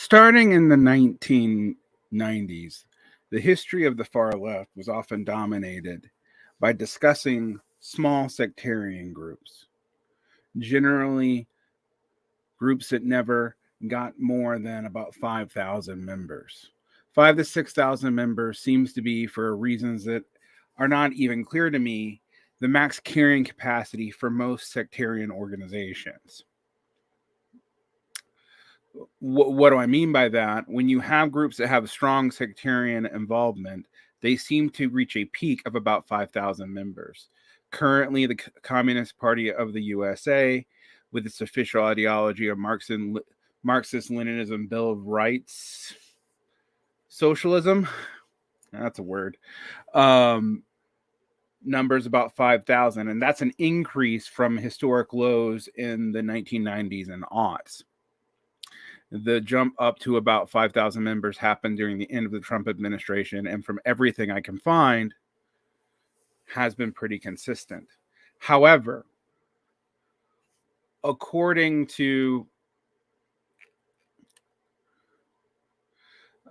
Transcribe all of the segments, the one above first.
Starting in the 1990s, the history of the far left was often dominated by discussing small sectarian groups, generally groups that never got more than about 5,000 members. 5 to 6,000 members seems to be, for reasons that are not even clear to me, the max carrying capacity for most sectarian organizations. What do I mean by that? When you have groups that have strong sectarian involvement, they seem to reach a peak of about 5,000 members. Currently, the Communist Party of the USA, with its official ideology of Marxist-Leninism, Bill of Rights, Socialism, that's a word, numbers about 5,000, and that's an increase from historic lows in the 1990s and aughts. The jump up to about 5,000 members happened during the end of the Trump administration, and from everything I can find, has been pretty consistent. However, according to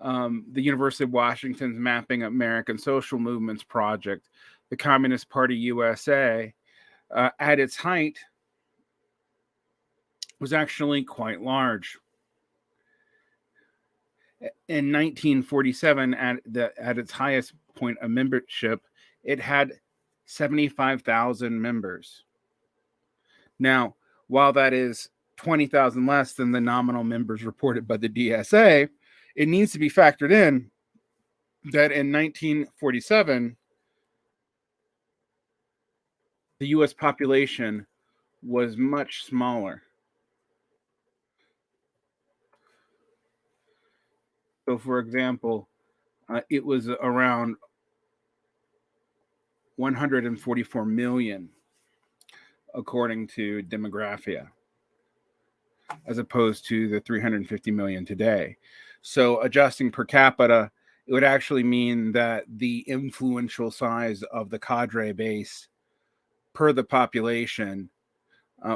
the University of Washington's Mapping American Social Movements project, the Communist Party USA, at its height, was actually quite large. In 1947, at its highest point of membership, it had 75,000 members. Now, while that is 20,000 less than the nominal members reported by the DSA, it needs to be factored in that in 1947, the U.S. population was much smaller. So, for example, it was around 144 million, according to Demographia, as opposed to the 350 million today. So, adjusting per capita, it would actually mean that the influential size of the cadre base per the population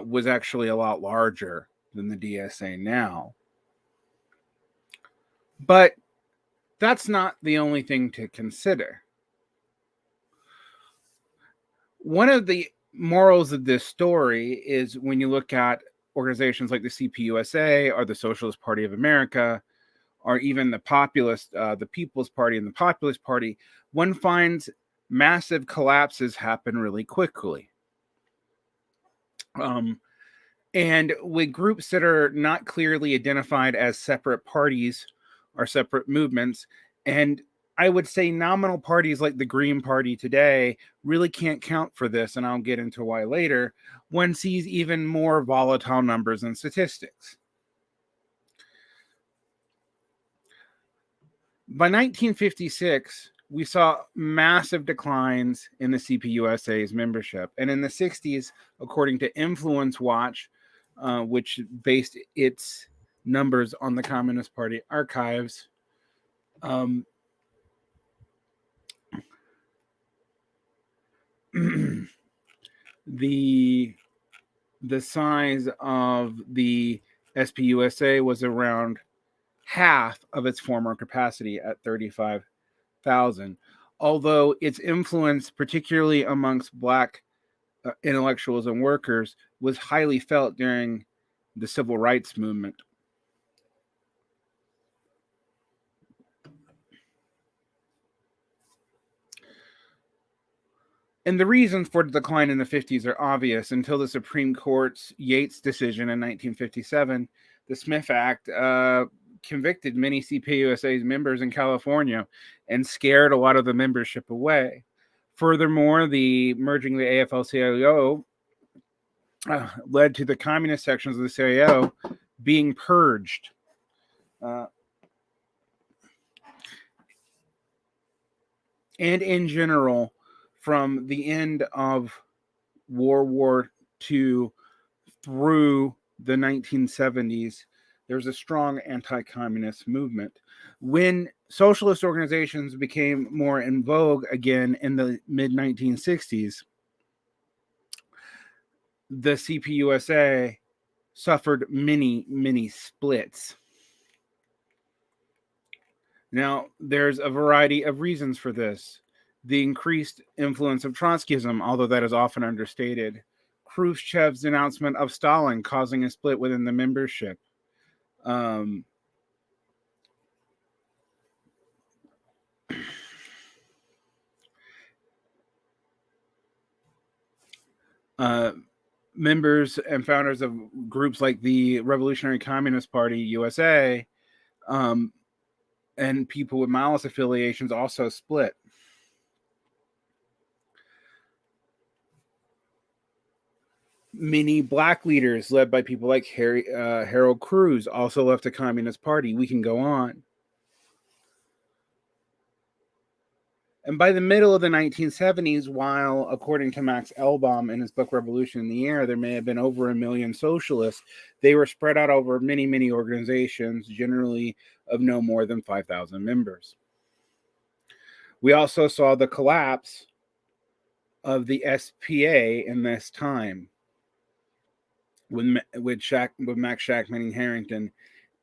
was actually a lot larger than the DSA now. But that's not the only thing to consider. One of the morals of this story is when you look at organizations like the CPUSA or the Socialist Party of America, or even the populist, the People's Party and the Populist Party, one finds massive collapses happen really quickly. And with groups that are not clearly identified as separate parties or separate movements, and I would say nominal parties like the Green Party today really can't count for this, and I'll get into why later, one sees even more volatile numbers and statistics. By 1956, we saw massive declines in the CPUSA's membership. And in the 60s, according to Influence Watch, which based its numbers on the Communist Party archives, the size of the SPUSA was around half of its former capacity at 35,000, although its influence, particularly amongst Black intellectuals and workers, was highly felt during the civil rights movement. And the reasons for the decline in the 50s are obvious. Until the Supreme Court's Yates decision in 1957, the Smith Act convicted many CPUSA's members in California and scared a lot of the membership away. Furthermore, the merging the AFL-CIO led to the communist sections of the CIO being purged. And in general, from the end of World War II through the 1970s, there's a strong anti-communist movement. When socialist organizations became more in vogue again in the mid-1960s, the CPUSA suffered many, many splits. Now, there's a variety of reasons for this. The increased influence of Trotskyism, although that is often understated. Khrushchev's announcement of Stalin causing a split within the membership. Members and founders of groups like the Revolutionary Communist Party USA and people with Maoist affiliations also split. Many black leaders led by people like Harold Cruz also left the Communist Party. We can go on. And by the middle of the 1970s, while, according to Max Elbaum in his book Revolution in the Air, there may have been over 1 million socialists, they were spread out over many, many organizations, generally of no more than 5,000 members. We also saw the collapse of the SPA in this time, with Max Shachtman and Harrington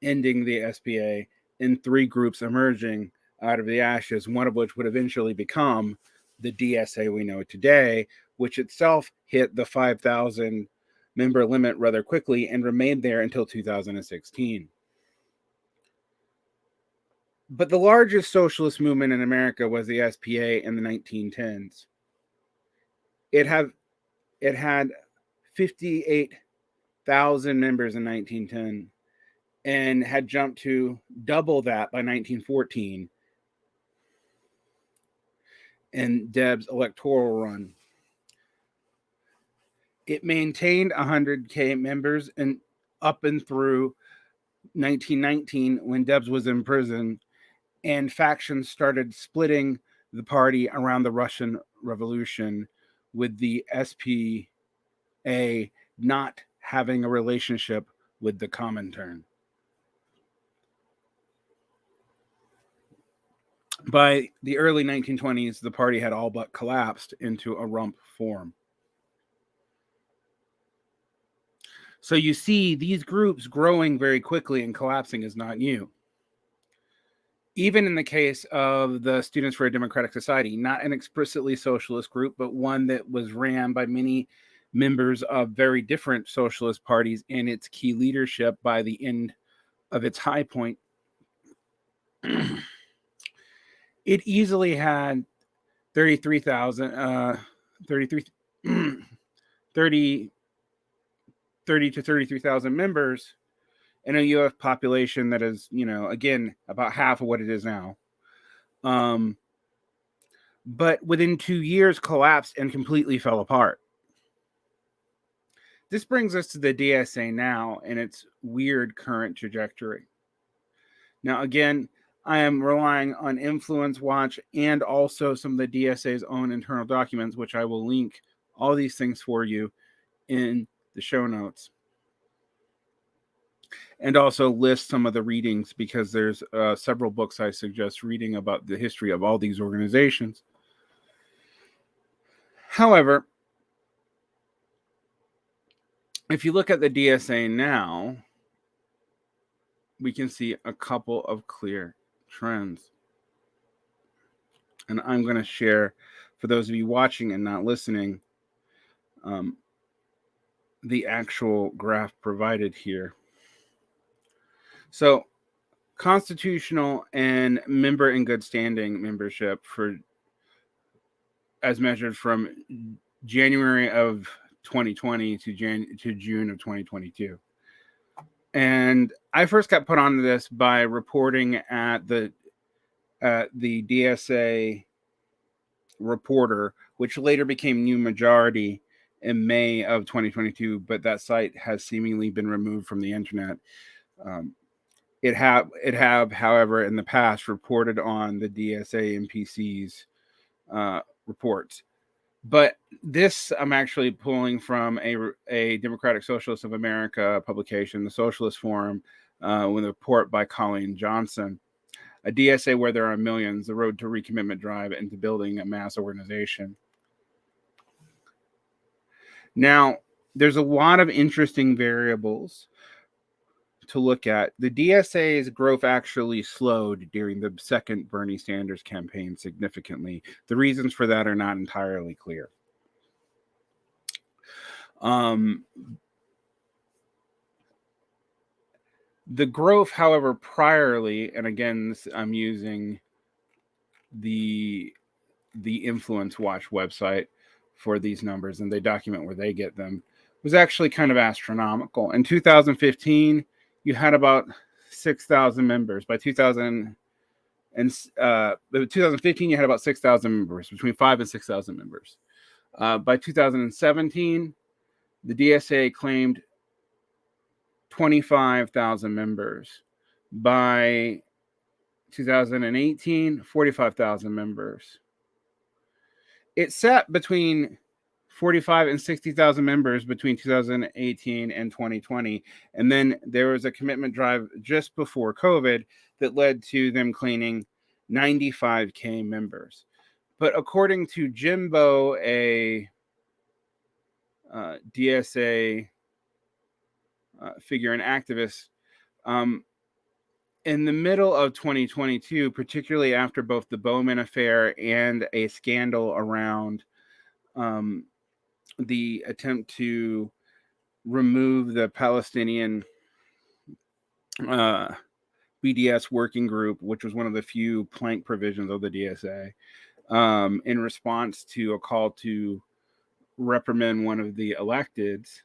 ending the SPA and 3 groups emerging out of the ashes, one of which would eventually become the DSA we know today, which itself hit the 5,000 member limit rather quickly and remained there until 2016. But the largest socialist movement in America was the SPA in the 1910s. It had 58,000 members in 1910 and had jumped to double that by 1914 in Deb's electoral run. It maintained 100K members and up and through 1919 when Debs was in prison, and factions started splitting the party around the Russian Revolution, with the SPA not having a relationship with the Comintern. By the early 1920s, the party had all but collapsed into a rump form. So you see these groups growing very quickly and collapsing is not new. Even in the case of the Students for a Democratic Society, not an explicitly socialist group, but one that was ran by many members of very different socialist parties and its key leadership by the end of its high point. It easily had 33,000, 30 to 33,000 members in a U.S. population that is, again, about half of what it is now. But within 2 years collapsed and completely fell apart. This brings us to the DSA now and its weird current trajectory. Now, again, I am relying on Influence Watch and also some of the DSA's own internal documents, which I will link all these things for you in the show notes. And also list some of the readings, because there's several books I suggest reading about the history of all these organizations. However, if you look at the DSA now, we can see a couple of clear trends. And I'm going to share, for those of you watching and not listening, the actual graph provided here. So, constitutional and member in good standing membership as measured from January of 2020 to June of 2022. And I first got put onto this by reporting at the DSA Reporter, which later became New Majority in May of 2022, but that site has seemingly been removed from the internet. It have, however, in the past reported on the DSA MPC's reports. But this I'm actually pulling from a Democratic Socialist of America publication, the Socialist Forum, with a report by Colleen Johnson. A DSA where there are millions, the road to recommitment drive into building a mass organization. Now, there's a lot of interesting variables to look at. The DSA's growth actually slowed during the second Bernie Sanders campaign significantly. The reasons for that are not entirely clear. The growth, however, priorly, and again, I'm using the Influence Watch website for these numbers, and they document where they get them, was actually kind of astronomical. In 2015, you had about 6,000 members. By 2015, you had about 6,000 members, between 5,000 and 6,000 members. By 2017, the DSA claimed 25,000 members. By 2018, 45,000 members. It sat between 45 and 60,000 members between 2018 and 2020. And then there was a commitment drive just before COVID that led to them claiming 95K members. But according to Jimbo, a DSA figure and activist, in the middle of 2022, particularly after both the Bowman affair and a scandal around the attempt to remove the Palestinian BDS working group, which was one of the few plank provisions of the DSA, in response to a call to reprimand one of the electeds,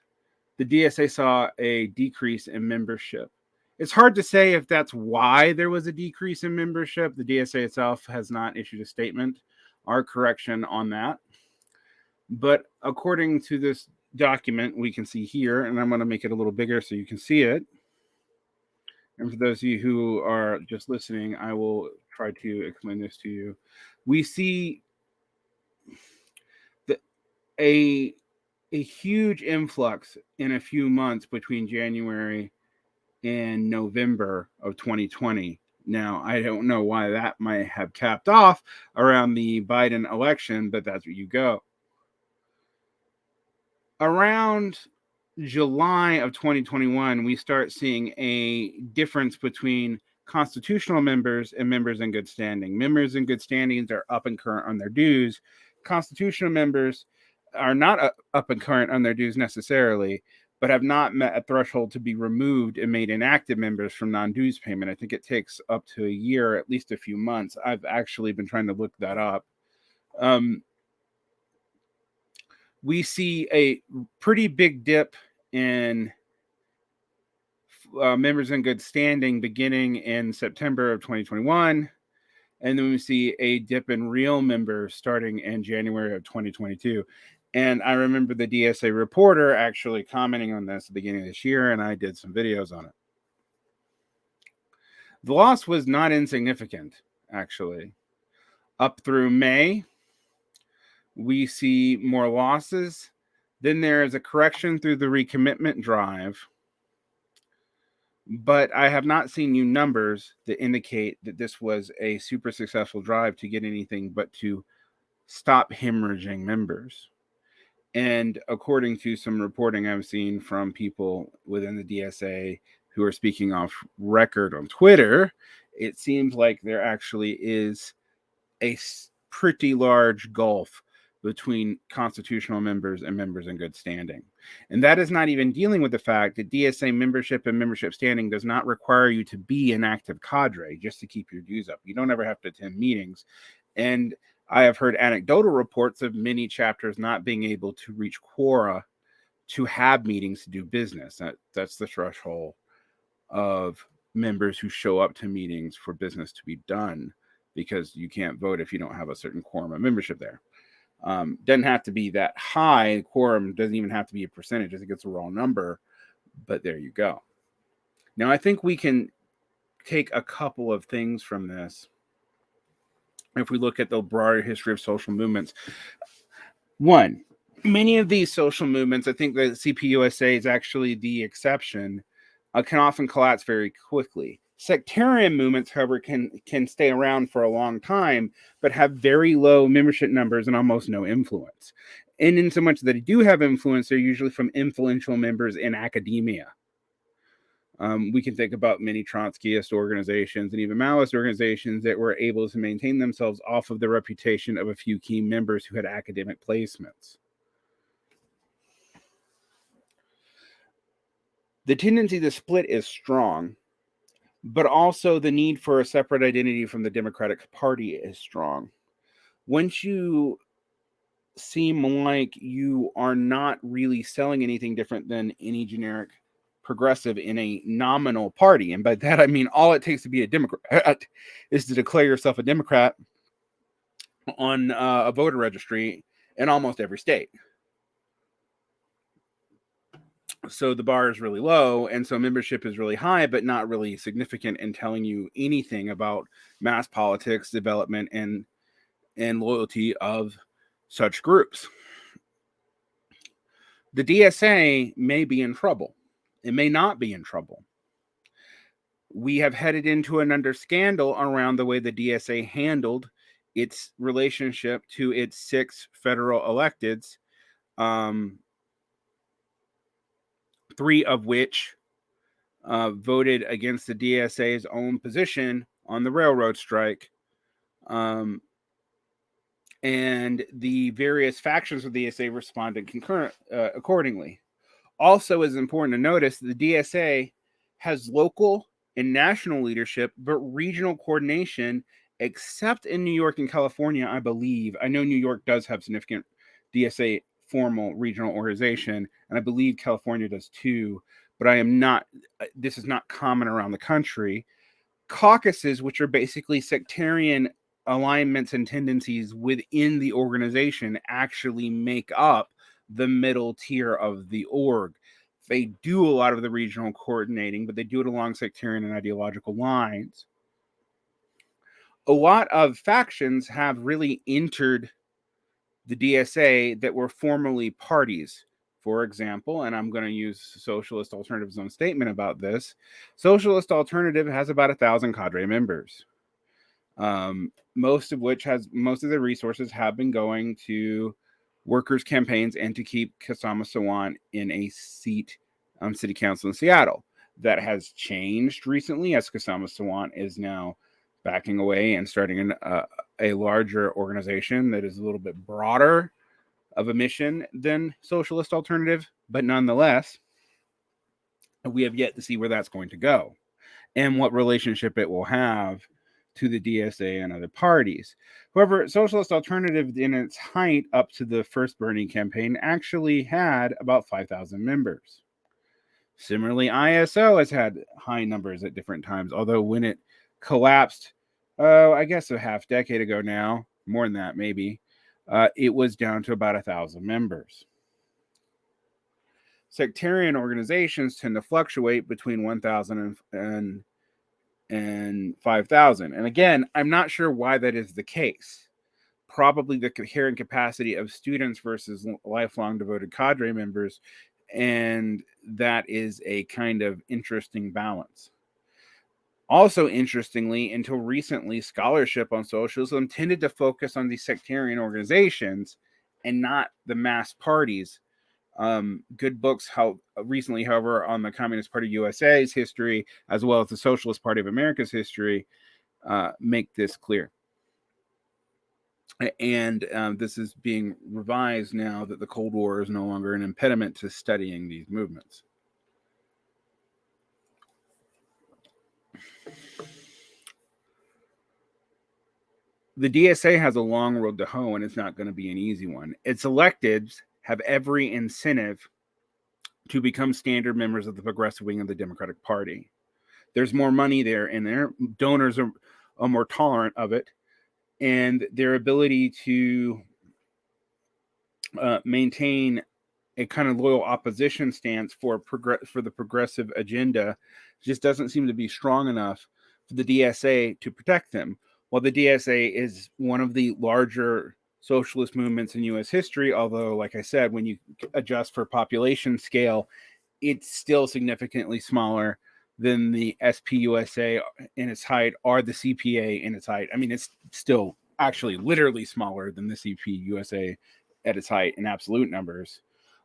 the DSA saw a decrease in membership. It's hard to say if that's why there was a decrease in membership. The DSA itself has not issued a statement or correction on that. But according to this document, we can see here, and I'm going to make it a little bigger so you can see it. And for those of you who are just listening, I will try to explain this to you. We see a huge influx in a few months between January and November of 2020. Now, I don't know why that might have capped off around the Biden election, but that's where you go. Around July of 2021, we start seeing a difference between constitutional members and members in good standing. Members in good standings are up and current on their dues. Constitutional members are not up and current on their dues necessarily, but have not met a threshold to be removed and made inactive members from non-dues payment. I think it takes up to a year, at least a few months. I've actually been trying to look that up. We see a pretty big dip in members in good standing beginning in September of 2021. And then we see a dip in real members starting in January of 2022. And I remember the DSA reporter actually commenting on this at the beginning of this year, and I did some videos on it. The loss was not insignificant, actually. Up through May, we see more losses. Then there is a correction through the recommitment drive. But I have not seen new numbers that indicate that this was a super successful drive to get anything but to stop hemorrhaging members. And according to some reporting I've seen from people within the DSA who are speaking off record on Twitter, it seems like there actually is a pretty large gulf between constitutional members and members in good standing. And that is not even dealing with the fact that DSA membership and membership standing does not require you to be an active cadre just to keep your dues up. You don't ever have to attend meetings. And I have heard anecdotal reports of many chapters not being able to reach quora to have meetings to do business. That's the threshold of members who show up to meetings for business to be done, because you can't vote if you don't have a certain quorum of membership there. Doesn't have to be that high. Quorum doesn't even have to be a percentage. I think it's a raw number, but there you go. Now, I think we can take a couple of things from this. If we look at the broader history of social movements, one, many of these social movements, I think the CPUSA is actually the exception, can often collapse very quickly. Sectarian movements, however, can stay around for a long time, but have very low membership numbers and almost no influence. And in so much that they do have influence, they're usually from influential members in academia. We can think about many Trotskyist organizations and even Maoist organizations that were able to maintain themselves off of the reputation of a few key members who had academic placements. The tendency to split is strong, but also the need for a separate identity from the Democratic Party is strong. Once you seem like you are not really selling anything different than any generic progressive in a nominal party, and by that I mean all it takes to be a Democrat is to declare yourself a Democrat on a voter registry in almost every state. So the bar is really low, and so membership is really high, but not really significant in telling you anything about mass politics, development, and loyalty of such groups. The DSA may be in trouble. It may not be in trouble. We have headed into another scandal around the way the DSA handled its relationship to its 6 federal electeds, 3 of which voted against the DSA's own position on the railroad strike. And the various factions of the DSA responded accordingly. Also, is important to notice the DSA has local and national leadership, but regional coordination, except in New York and California, I believe. I know New York does have significant DSA formal regional organization, and I believe California does too, but this is not common around the country. Caucuses, which are basically sectarian alignments and tendencies within the organization, actually make up the middle tier of the org. They do a lot of the regional coordinating, but they do it along sectarian and ideological lines. A lot of factions have really entered the DSA that were formerly parties. For example, and I'm going to use Socialist Alternative's own statement about this, Socialist Alternative has about 1,000 cadre members. Most of the resources have been going to workers' campaigns and to keep Kshama Sawant in a seat on City Council in Seattle. That has changed recently, as Kshama Sawant is now backing away and starting a larger organization that is a little bit broader of a mission than Socialist Alternative, but nonetheless, we have yet to see where that's going to go and what relationship it will have to the DSA and other parties. However, Socialist Alternative, in its height up to the first Bernie campaign, actually had about 5,000 members. Similarly, ISO has had high numbers at different times, although when it collapsed, I guess a half decade ago now, more than that maybe, it was down to about 1,000 members. Sectarian organizations tend to fluctuate between 1,000 and 5,000. And again, I'm not sure why that is the case. Probably the carrying capacity of students versus lifelong devoted cadre members, and that is a kind of interesting balance. Also, interestingly, until recently, scholarship on socialism tended to focus on these sectarian organizations and not the mass parties. Good books recently, however, on the Communist Party USA's history, as well as the Socialist Party of America's history, make this clear. And this is being revised now that the Cold War is no longer an impediment to studying these movements. The DSA has a long road to hoe, and it's not going to be an easy one. Its electeds have every incentive to become standard members of the progressive wing of the Democratic Party. There's more money there, and their donors are more tolerant of it, and their ability to maintain a kind of loyal opposition stance for the progressive agenda just doesn't seem to be strong enough for the DSA to protect them. While the DSA is one of the larger socialist movements in U.S. history, although, like I said, when you adjust for population scale, it's still significantly smaller than the SPUSA in its height or the CPA in its height. I mean, it's still actually literally smaller than the CPUSA at its height in absolute numbers.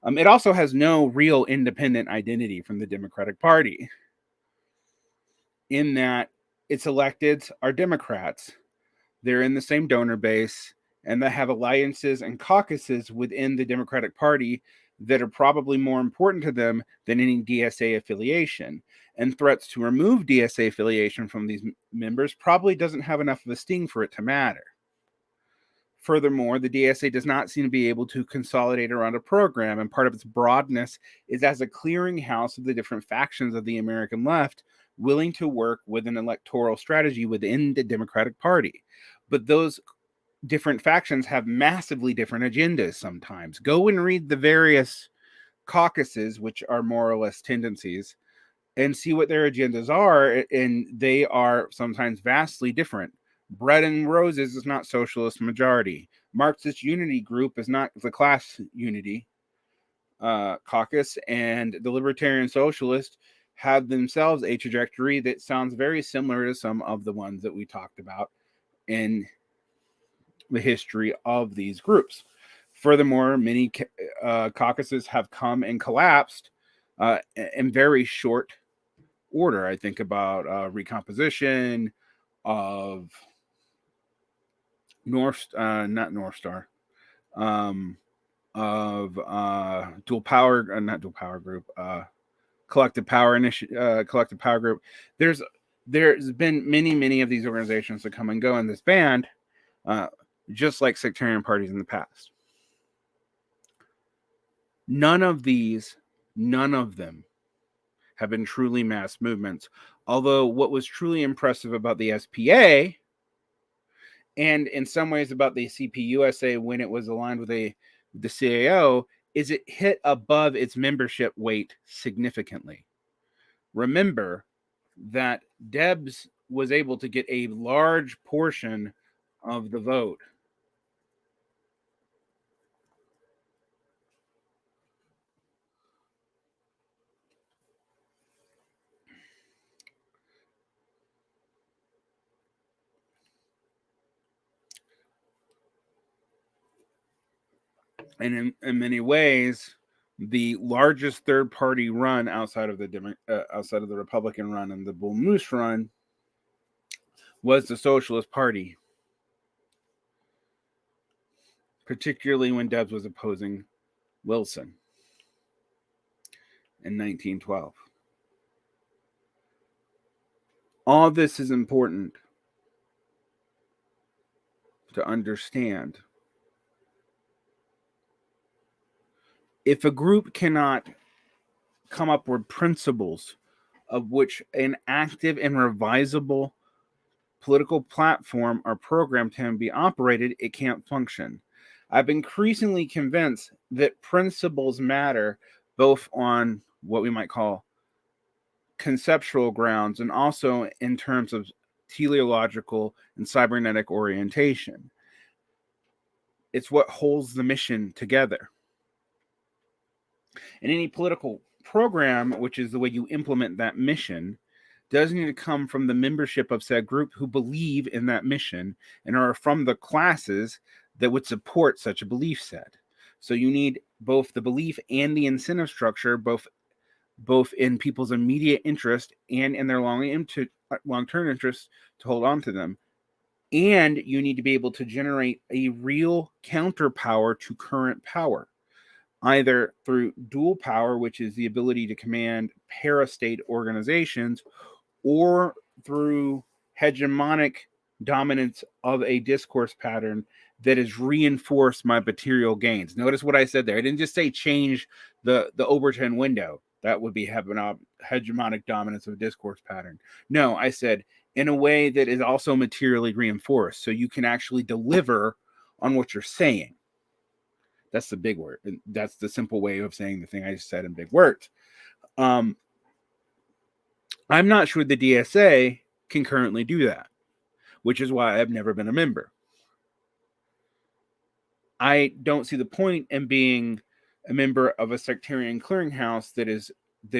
It also has no real independent identity from the Democratic Party. in that its electeds are Democrats. They're in the same donor base, and they have alliances and caucuses within the Democratic Party that are probably more important to them than any DSA affiliation. And threats to remove DSA affiliation from these members probably doesn't have enough of a sting for it to matter. Furthermore, the DSA does not seem to be able to consolidate around a program, and part of its broadness is as a clearinghouse of the different factions of the American left willing to work with an electoral strategy within the Democratic Party. But those different factions have massively different agendas sometimes. Go and read the various caucuses, which are more or less tendencies, and see what their agendas are, and they are sometimes vastly different. Bread and Roses is not socialist majority. Marxist Unity Group is not the class unity caucus, and the Libertarian Socialist have themselves a trajectory that sounds very similar to some of the ones that we talked about in the history of these groups. Furthermore, many caucuses have come and collapsed in very short order. I think about recomposition of not North Star, of dual power, not dual power group, collective power collective power group. There's been many of these organizations that come and go in this band, just like sectarian parties in the past. None of them have been truly mass movements. Although what was truly impressive about the SPA, and in some ways about the CPUSA when it was aligned with the CAO, is it hit above its membership weight significantly. Remember that Debs was able to get a large portion of the vote. And in many ways, the largest third-party run outside of the Republican run and the Bull Moose run was the Socialist Party, particularly when Debs was opposing Wilson in 1912. All this is important to understand. If a group cannot come up with principles of which an active and revisable political platform or program can be operated, it can't function. I've increasingly convinced that principles matter both on what we might call conceptual grounds and also in terms of teleological and cybernetic orientation. It's what holds the mission together. And any political program, which is the way you implement that mission, does need to come from the membership of said group who believe in that mission and are from the classes that would support such a belief set. So you need both the belief and the incentive structure, both in people's immediate interest and in their long-term interest to hold on to them. And you need to be able to generate a real counterpower to current power, either through dual power, which is the ability to command parastate organizations, or through hegemonic dominance of a discourse pattern that has reinforced my material gains. Notice what I said there. I didn't just say change the Overton window. That would be hegemonic dominance of a discourse pattern. No, I said in a way that is also materially reinforced, so you can actually deliver on what you're saying. That's the big word. That's the simple way of saying the thing I just said in big words. I'm not sure the DSA can currently do that, which is why I've never been a member. I don't see the point in being a member of a sectarian clearinghouse that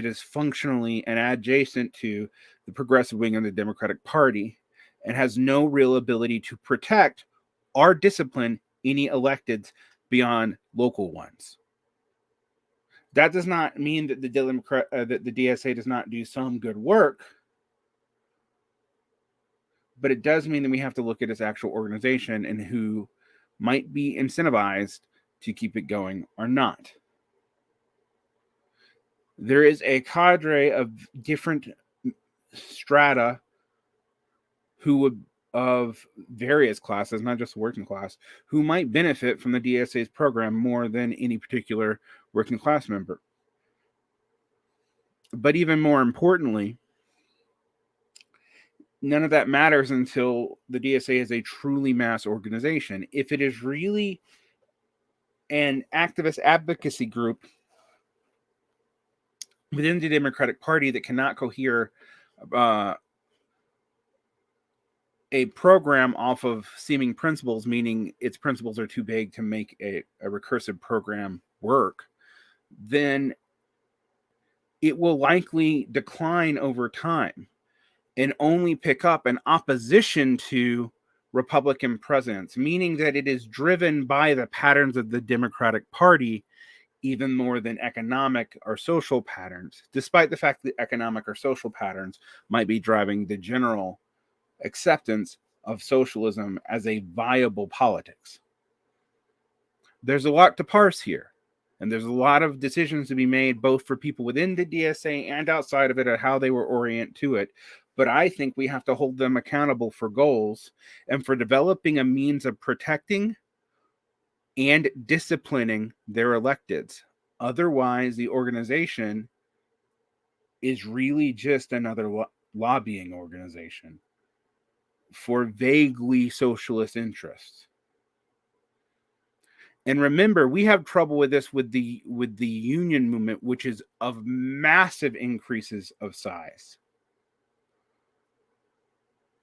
is functionally and adjacent to the progressive wing of the Democratic Party and has no real ability to protect or discipline any electeds beyond local ones. That does not mean that the DSA does not do some good work. but it does mean that we have to look at its actual organization and who might be incentivized to keep it going or not. There is a cadre of different strata of various classes, not just working class, who might benefit from the DSA's program more than any particular working class member. But even more importantly, none of that matters until the DSA is a truly mass organization. If it is really an activist advocacy group within the Democratic Party that cannot cohere a program off of seeming principles, meaning its principles are too big to make a recursive program work, then it will likely decline over time and only pick up in opposition to Republican presidents, meaning that it is driven by the patterns of the Democratic Party even more than economic or social patterns, despite the fact that economic or social patterns might be driving the general acceptance of socialism as a viable politics. There's a lot to parse here, and there's a lot of decisions to be made both for people within the DSA and outside of it at how they will orient to it. But I think we have to hold them accountable for goals and for developing a means of protecting and disciplining their electeds. Otherwise, the organization is really just another lobbying organization for vaguely socialist interests. And remember, we have trouble with this with the union movement, which is of massive increases of size.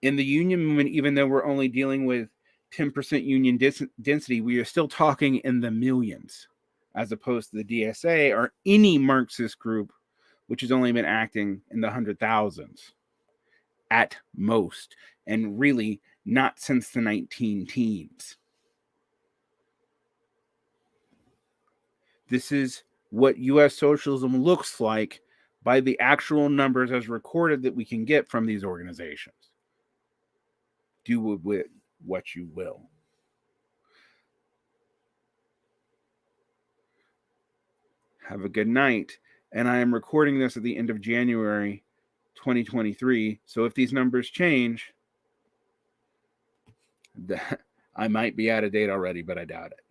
In the union movement, even though we're only dealing with 10% union density, we are still talking in the millions, as opposed to the DSA or any Marxist group, which has only been acting in the 100,000s at most, and really not since the 19-teens. This is what U.S. socialism looks like by the actual numbers as recorded that we can get from these organizations. Do with what you will. Have a good night. And I am recording this at the end of January 2023. So if these numbers change, I might be out of date already, but I doubt it.